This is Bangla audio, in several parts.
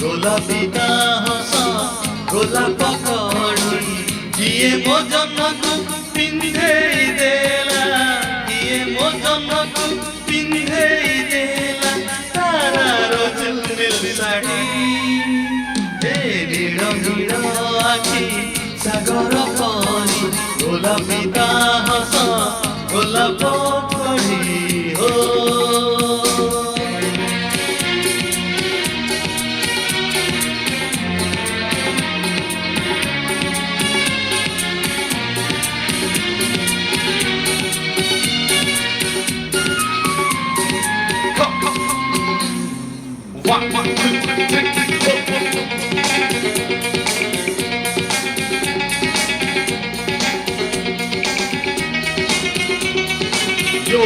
গোলাপিতা হস গোলাপ কড়ি কিয়ে মো জন্মকু পিন্ধেই দেলা কিয়ে মো জন্মকু পিন্ধেই দেলা তারার ঝিলমিল শাড়ি হে নীল নীল আখি সাগর পরি গোলাপিতা হস গোলাপ কড়ি হো One, two, three, four. Yo.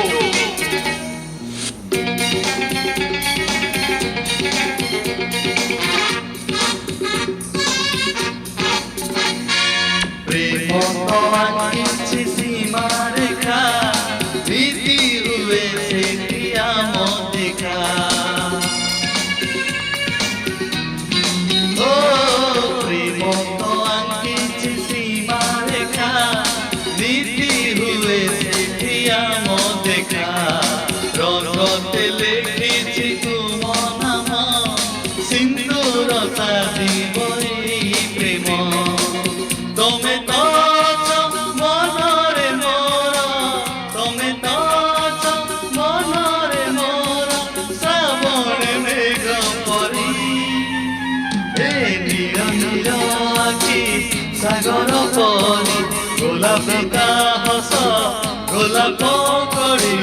प्रेम तो आँखी सीमा रेखा बीती हुए से दिया मो देखा রঙতে লিখেছি তোমার নাম সিন্দুর সাজিবই প্রেম তুমি তো মনরে মোর তুমি তো মনরে মোর শ্রাবণ মেঘ পরি হে নীল নীল আখি সাগর পরি গোলাপিতা হস গোলাপ কড়ি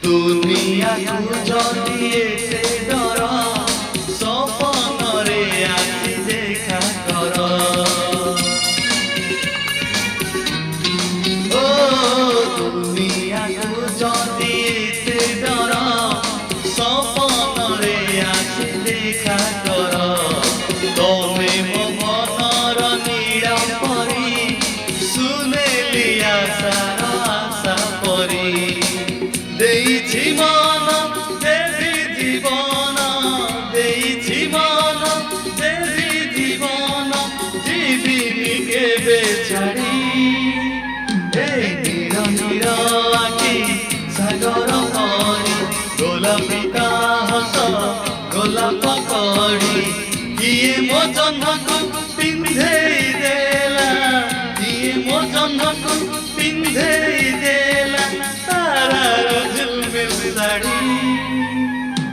दुनिया যদি এসে ডর স্বপ্নরে আখি দেখা কর ও দুনিয়া যদি এসে ডর স্বপ্নরে আখি দেখা কর তুমি মো মনর নীড় পরি শুনেলি আশার আশা পরি দেইছি মন দেবী জীবন দেইছি মন দেবী জীবন জীবিনী কেবে ছাড়ি হে নীল নীল আখি সাগর পরি গোলাপিতা হস গোলাপ কড়ি কিয়ে মো জন্মকু পিন্ধেই দেলা কিয়ে মো জন্মকু পিন্ধেই দেলা তারার ঝিলমিল শাড়ি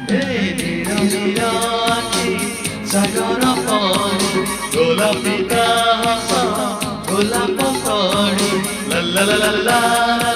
হে নীল নীল আখি সাগর পরি গোলাপিতা হস গোলাপ কড়ি লা লা লা লা লা